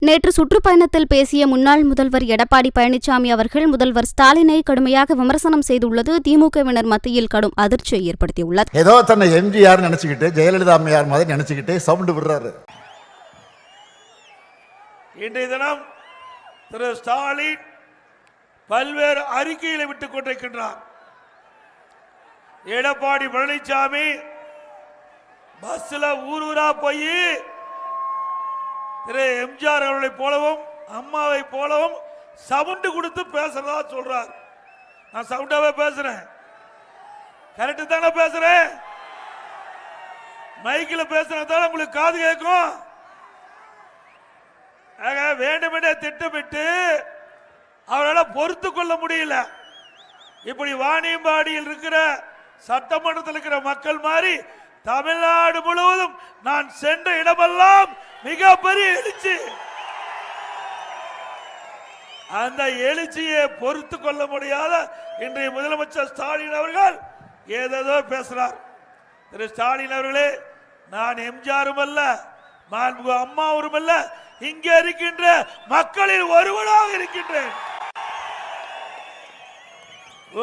நேற்று சுற்றுப்பயணத்தில் பேசிய முன்னாள் முதல்வர் எடப்பாடி பழனிசாமி அவர்கள் முதல்வர் ஸ்டாலினை கடுமையாக விமர்சனம் செய்துள்ளது திமுகவினர் மத்தியில் கடும் அதிர்ச்சியை ஏற்படுத்தியுள்ளது. ஏதோ தன்னை எம்ஜிஆர் நினைச்சுக்கிட்டு ஜெயலலிதா அம்மையார் மாதிரி நினைச்சுக்கிட்டு சவுண்ட் விடுறாரு. இன்றைய தினம் திரு ஸ்டாலின் பல்வேறு அறிக்கைகளை விட்டுக் கொண்டிருக்கின்றார். எடப்பாடி பழனிசாமி பஸ்ல ஊரூரா போய் திரு எம்ஜிஆர் அவர்களை போலவும் அம்மாவை போலவும் சவுண்ட் கொடுத்து பேசுறதா சொல்றார். நான் சவுண்டாவே பேசுறேன், கரெக்டு தானே பேசுறேன்? மைக்கில் பேசுறதால உங்களுக்கு காது கேட்கும். வேண்டுமென்றே திட்டமிட்டு அவரால் பொறுத்து கொள்ள முடியல. இப்படி வாணியம்பாடியில் இருக்கிற சட்டமன்றத்தில் இருக்கிற மக்கள் மாதிரி தமிழ்நாடு முழுவதும் நான் சென்ற இடமெல்லாம் மிகப்பெரிய எழுச்சி. அந்த எழுச்சியை பொறுத்து கொள்ள முடியாத இன்றைய முதலமைச்சர் ஸ்டாலின் அவர்கள் ஏதேதோ பேசுறார். திரு ஸ்டாலின் அவர்களே, நான் எம்ஜிஆரும் அல்ல, மாண்புமிகு அம்மாவும் அல்ல, இங்கே இருக்கின்ற மக்களில் ஒருவனாக இருக்கின்றேன்.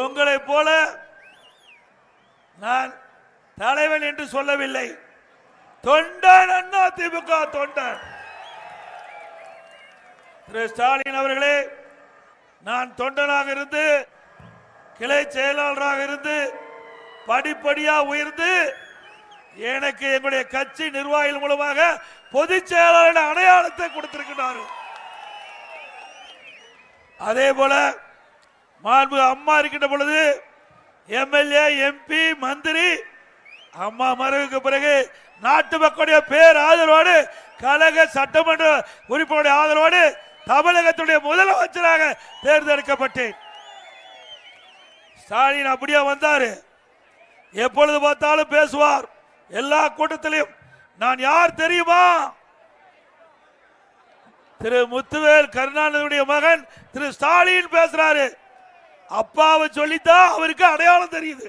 உங்களை போல நான் தலைவன் என்று சொல்லவில்லை, தொண்டன், அண்ணா திமுக தொண்டன். திரு ஸ்டாலின் அவர்களே, நான் தொண்டனாக இருந்து கிளை செயலாளராக இருந்து படிப்படியா உயர்ந்து எனக்கு எங்களுடைய கட்சி நிர்வாகிகள் மூலமாக பொதுச் செயலாளர் அடையாளத்தை கொடுத்திருக்கிறார்கள். அதே போல மாண்பு அம்மா இருக்கின்ற பொழுது எம்எல்ஏ, எம்பி, மந்திரி, அம்மா மறைவுக்கு பிறகு நாட்டு மக்களுடைய பேர் ஆதரவோடு கழக சட்டமன்ற உறுப்பினருடைய ஆதரவோடு தமிழகத்துடைய முதலமைச்சராக தேர்ந்தெடுக்கப்பட்டேன். ஸ்டாலின் அப்படியே வந்தாரு. எப்பொழுது பார்த்தாலும் பேசுவார். எல்லா கூட்டத்திலையும் நான் யார் தெரியுமா? திரு முத்துவேல் கருணாநிதியுடைய மகன் திரு ஸ்டாலின் பேசுறாரு. அப்பாவை சொல்லித்தான் அவருக்கு அடையாளம் தெரியுது.